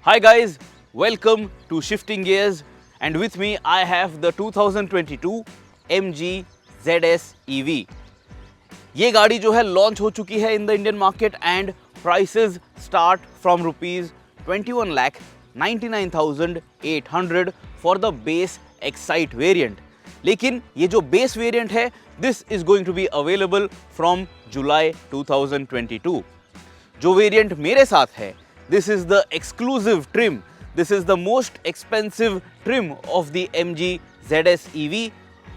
Hi guys, welcome to Shifting Gears, and with me I have the 2022 MG ZS EV. ये गाड़ी जो है launch हो चुकी है in the Indian market and prices start from ₹21,99,800 for the base excite variant. लेकिन ये जो बेस वेरिएंट है this is going to be available from July 2022. जो वेरिएंट मेरे साथ है this is the exclusive trim. This is the most expensive trim of the MG ZS EV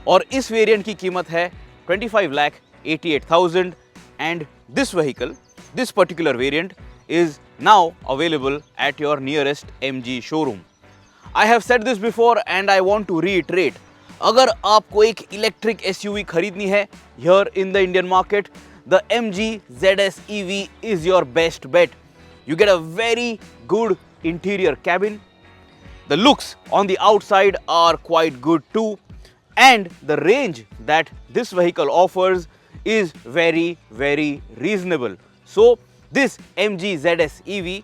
और इस वेरिएंट की कीमत है 25,88,000 and this vehicle, this particular variant is now available at your nearest MG showroom. I have said this before and I want to reiterate. अगर आपको एक electric SUV खरीदनी है here in the Indian market, the MG ZS EV is your best bet. You get a very good interior cabin. The looks on the outside are quite good too. And the range that this vehicle offers is very, very reasonable. So this MG ZS EV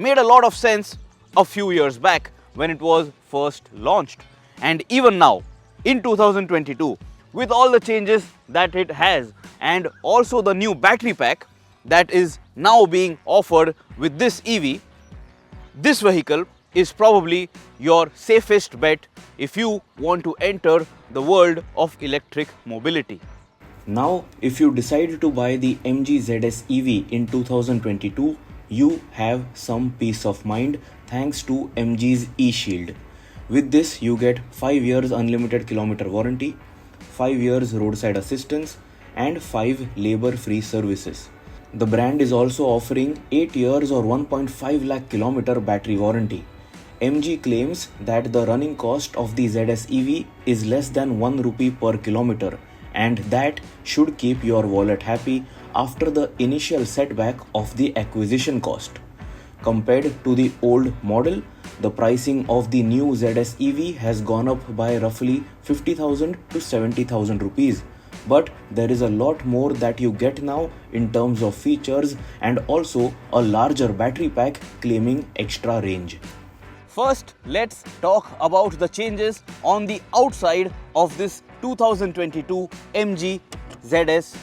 made a lot of sense a few years back when it was first launched. And even now, in 2022, with all the changes that it has and also the new battery pack that is now being offered with this EV, this vehicle is probably your safest bet if you want to enter the world of electric mobility. Now, if you decide to buy the MG ZS EV in 2022, you have some peace of mind thanks to MG's eShield. With this, you get 5 years unlimited kilometer warranty, 5 years roadside assistance, and 5 labor-free services. The brand is also offering 8 years or 1.5 lakh kilometer battery warranty. MG claims that the running cost of the ZS EV is less than 1 rupee per kilometer, and that should keep your wallet happy after the initial setback of the acquisition cost. Compared to the old model, the pricing of the new ZS EV has gone up by roughly 50,000 to 70,000 rupees. But there is a lot more that you get now in terms of features and also a larger battery pack claiming extra range. First, let's talk about the changes on the outside of this 2022 MG ZS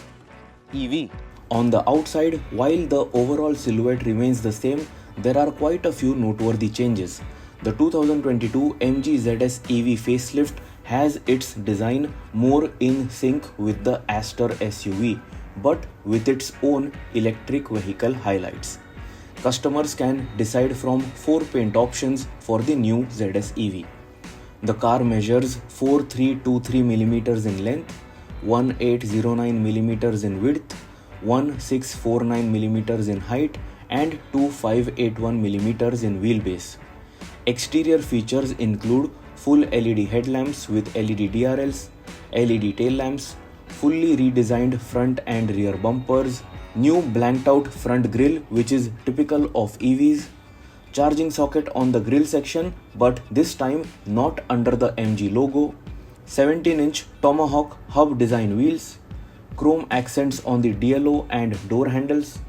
EV. On the outside, while the overall silhouette remains the same, there are quite a few noteworthy changes. The 2022 MG ZS EV facelift has its design more in sync with the Aster SUV, but with its own electric vehicle highlights. Customers can decide from 4 paint options for the new ZS EV. The car measures 4323mm in length, 1809mm in width, 1649mm in height, and 2581mm in wheelbase. Exterior features include full LED headlamps with LED DRLs, LED tail lamps, fully redesigned front and rear bumpers, new blanked out front grille which is typical of EVs, charging socket on the grille section but this time not under the MG logo, 17-inch Tomahawk hub design wheels, chrome accents on the DLO and door handles,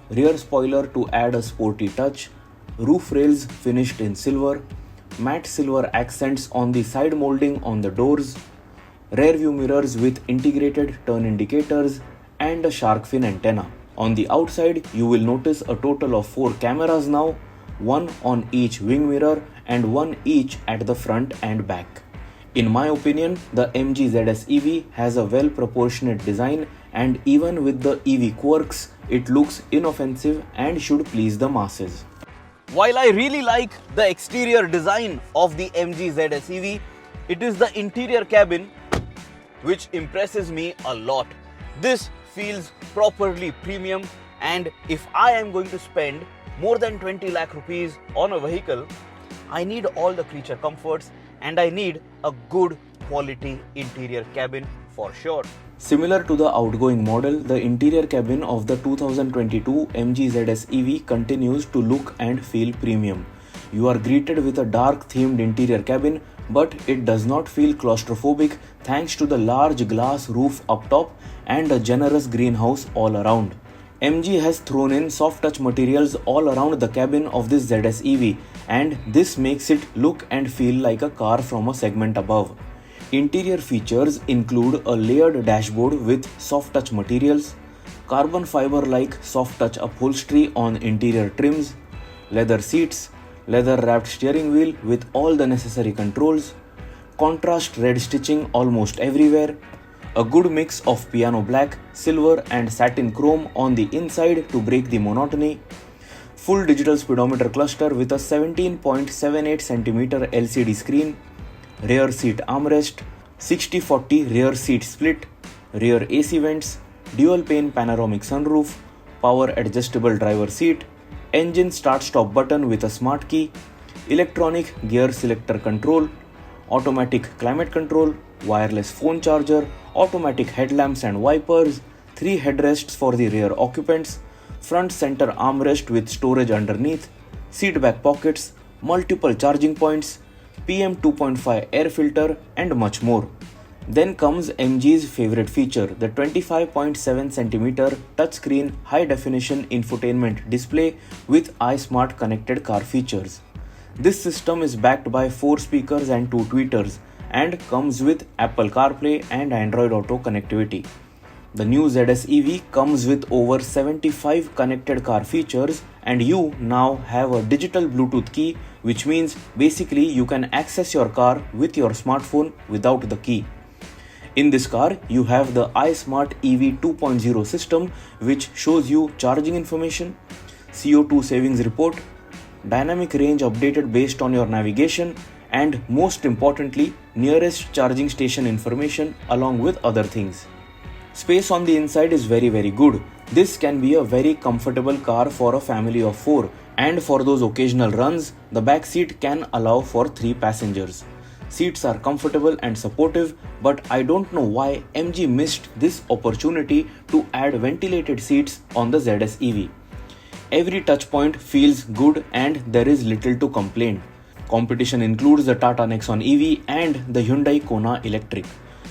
rear spoiler to add a sporty touch, roof rails finished in silver, matte silver accents on the side molding on the doors, rear view mirrors with integrated turn indicators, and a shark fin antenna. On the outside, you will notice a total of 4 cameras now, one on each wing mirror and one each at the front and back. In my opinion, the MG ZS EV has a well proportionate design and even with the EV quirks, it looks inoffensive and should please the masses. While I really like the exterior design of the MG ZS EV, it is the interior cabin which impresses me a lot. This feels properly premium, and if I am going to spend more than 20 lakh rupees on a vehicle, I need all the creature comforts and I need a good quality interior cabin for sure. Similar to the outgoing model, the interior cabin of the 2022 MG ZS EV continues to look and feel premium. You are greeted with a dark themed interior cabin, but it does not feel claustrophobic thanks to the large glass roof up top and a generous greenhouse all around. MG has thrown in soft touch materials all around the cabin of this ZS EV, and this makes it look and feel like a car from a segment above. Interior features include a layered dashboard with soft touch materials, carbon fiber like soft touch upholstery on interior trims, leather seats, leather wrapped steering wheel with all the necessary controls, contrast red stitching almost everywhere, a good mix of piano black, silver and satin chrome on the inside to break the monotony, full digital speedometer cluster with a 17.78cm LCD screen, rear seat armrest, 60/40 rear seat split, rear AC vents, dual pane panoramic sunroof, power adjustable driver seat, engine start stop button with a smart key, electronic gear selector control, automatic climate control, wireless phone charger, automatic headlamps and wipers, 3 headrests for the rear occupants, front center armrest with storage underneath, seat back pockets, multiple charging points, PM 2.5 air filter and much more. Then comes MG's favorite feature, the 25.7cm touchscreen high-definition infotainment display with iSmart connected car features. This system is backed by 4 speakers and 2 tweeters and comes with Apple CarPlay and Android Auto connectivity. The new ZS EV comes with over 75 connected car features, and you now have a digital Bluetooth key, which means basically you can access your car with your smartphone without the key. In this car, you have the iSmart EV 2.0 system, which shows you charging information, CO2 savings report, dynamic range updated based on your navigation, and most importantly, nearest charging station information along with other things. Space on the inside is very good. This can be a very comfortable car for a family of 4, and for those occasional runs, the back seat can allow for 3 passengers. Seats are comfortable and supportive, but I don't know why MG missed this opportunity to add ventilated seats on the ZS EV. Every touchpoint feels good and there is little to complain. Competition includes the Tata Nexon EV and the Hyundai Kona Electric.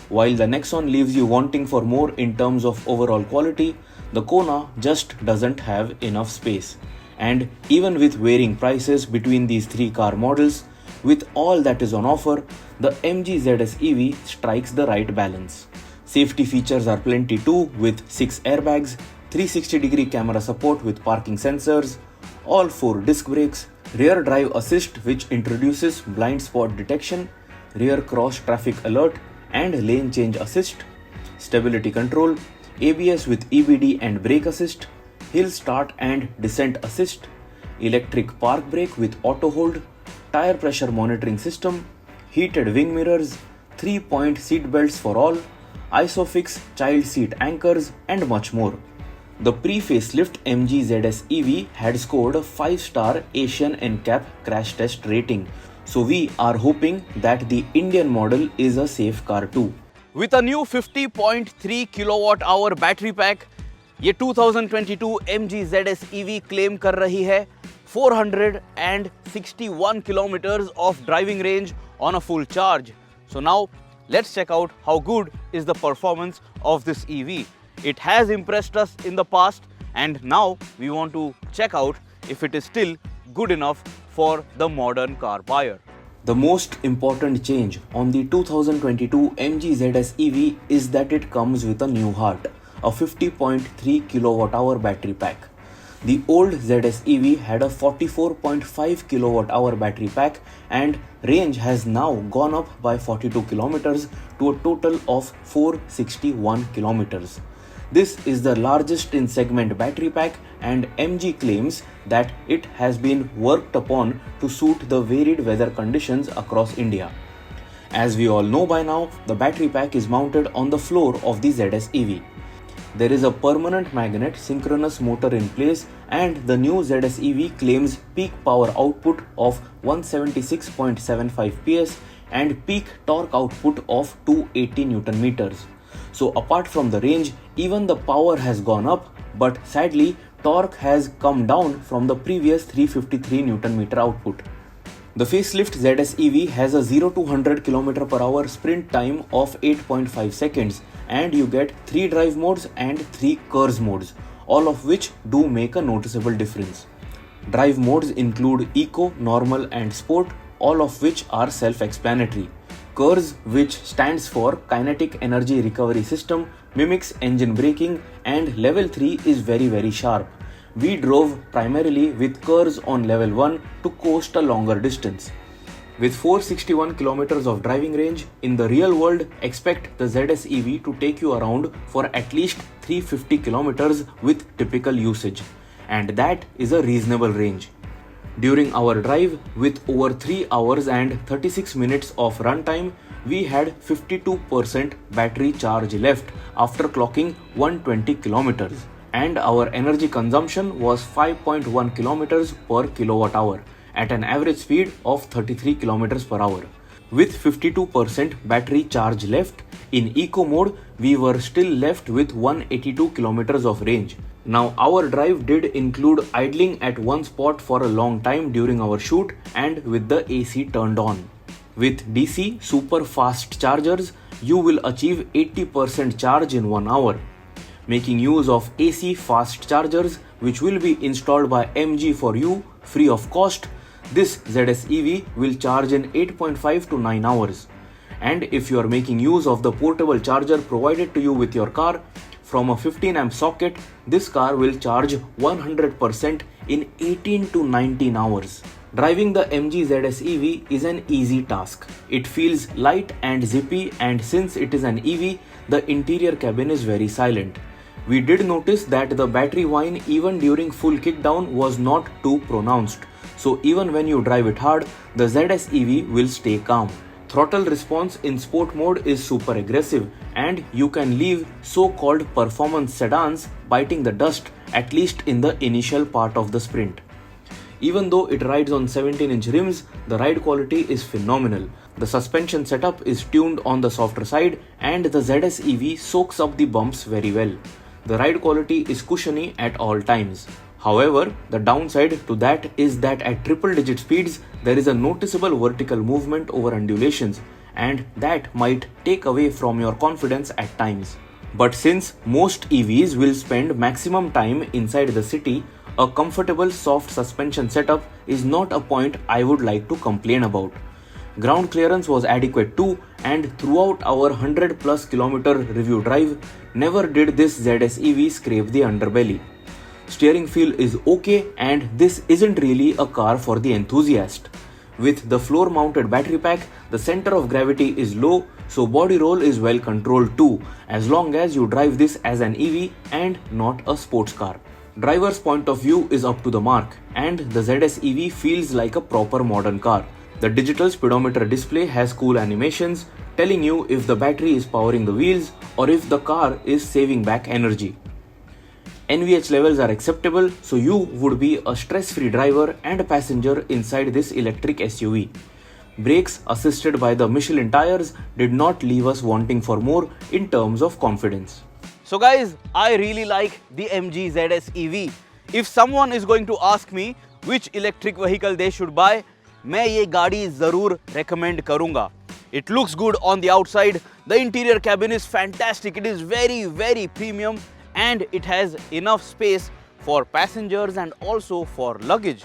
While the Nexon leaves you wanting for more in terms of overall quality, the Kona just doesn't have enough space. And even with varying prices between these 3 car models, with all that is on offer, the MG ZS EV strikes the right balance. Safety features are plenty too, with 6 airbags, 360-degree camera support with parking sensors, all 4 disc brakes, rear drive assist which introduces blind spot detection, rear cross traffic alert and lane change assist, stability control, ABS with EBD and brake assist, hill start and descent assist, electric park brake with auto hold, tire pressure monitoring system, heated wing mirrors, 3-point seat belts for all, ISOFIX child seat anchors and much more. The pre-facelift MG ZS EV had scored a 5-star Asian NCAP crash test rating, so we are hoping that the Indian model is a safe car too. With a new 50.3 kWh battery pack, ये 2022 MG ZS EV claim कर रही है 461 kilometers of driving range on a full charge. So now let's check out how good is the performance of this EV. It has impressed us in the past, and now we want to check out if it is still good enough for the modern car buyer. The most important change on the 2022 MG ZS EV is that it comes with a new heart, a 50.3 kWh battery pack. The old ZS EV had a 44.5 kWh battery pack, and range has now gone up by 42 kilometers to a total of 461 kilometers. This is the largest in segment battery pack, and MG claims that it has been worked upon to suit the varied weather conditions across India. As we all know by now, the battery pack is mounted on the floor of the ZS EV. There is a permanent magnet synchronous motor in place, and the new ZS EV claims peak power output of 176.75 PS and peak torque output of 280 Newton meters. So apart from the range, even the power has gone up, but sadly torque has come down from the previous 353 Newton meter output. The facelift ZS EV has a 0 to 100 km/h sprint time of 8.5 seconds, and you get 3 drive modes and 3 cruise modes. all of which do make a noticeable difference. Drive modes include Eco, Normal and Sport, all of which are self-explanatory. KERS, which stands for Kinetic Energy Recovery System, mimics engine braking, and level 3 is very sharp. We drove primarily with KERS on level 1 to coast a longer distance. With 461 kilometers of driving range, in the real world, expect the ZS EV to take you around for at least 350 kilometers with typical usage. And that is a reasonable range. During our drive, with over 3 hours and 36 minutes of runtime, we had 52% battery charge left after clocking 120 kilometers. And our energy consumption was 5.1 kilometers per kilowatt hour at an average speed of 33 kilometers per hour. With 52% battery charge left, in eco mode, we were still left with 182 kilometers of range. Now our drive did include idling at one spot for a long time during our shoot and with the AC turned on. With DC super fast chargers, you will achieve 80% charge in 1 hour. Making use of AC fast chargers, which will be installed by MG for you free of cost, this ZS EV will charge in 8.5 to 9 hours. And if you are making use of the portable charger provided to you with your car, from a 15 amp socket, this car will charge 100% in 18 to 19 hours. Driving the MG ZS EV is an easy task. It feels light and zippy, and since it is an EV, the interior cabin is very silent. We did notice that the battery whine even during full kickdown was not too pronounced. So even when you drive it hard, the ZS EV will stay calm. Throttle response in sport mode is super aggressive, and you can leave so-called performance sedans biting the dust, at least in the initial part of the sprint. Even though it rides on 17-inch rims, the ride quality is phenomenal. The suspension setup is tuned on the softer side, and the ZS EV soaks up the bumps very well. The ride quality is cushiony at all times. However, the downside to that is that at triple-digit speeds, there is a noticeable vertical movement over undulations, and that might take away from your confidence at times. But since most EVs will spend maximum time inside the city, a comfortable soft suspension setup is not a point I would like to complain about. Ground clearance was adequate too, and throughout our 100 plus kilometer review drive, never did this ZS EV scrape the underbelly. Steering feel is okay, and this isn't really a car for the enthusiast. With the floor mounted battery pack, the center of gravity is low, so body roll is well controlled too, as long as you drive this as an EV and not a sports car. Driver's point of view is up to the mark, and the ZS EV feels like a proper modern car. The digital speedometer display has cool animations telling you if the battery is powering the wheels or if the car is saving back energy. NVH levels are acceptable, so you would be a stress-free driver and passenger inside this electric SUV. Brakes assisted by the Michelin tires did not leave us wanting for more in terms of confidence. So guys, I really like the MG ZS EV. If someone is going to ask me which electric vehicle they should buy, मैं ये गाड़ी ज़रूर recommend करूँगा. It looks good on the outside. The interior cabin is fantastic. It is very premium, and it has enough space for passengers and also for luggage.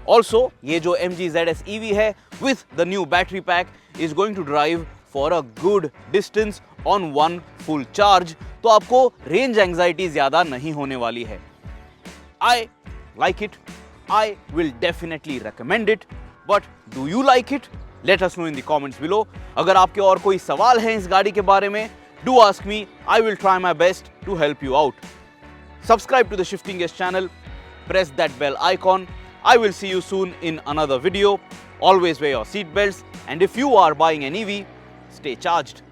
Also, ये जो MG ZS EV है with the new battery pack is going to drive for a good distance on one full charge. तो आपको range anxiety ज़्यादा नहीं होने वाली है. I like it. I will definitely recommend it. But do you like it? Let us know in the comments below. अगर आपके और कोई सवाल हैं इस गाड़ी के बारे में, do ask me. I will try my best to help you out. Subscribe to the Shifting Gears channel. Press that bell icon. I will see you soon in another video. Always wear your seat belts. And if you are buying an EV, stay charged.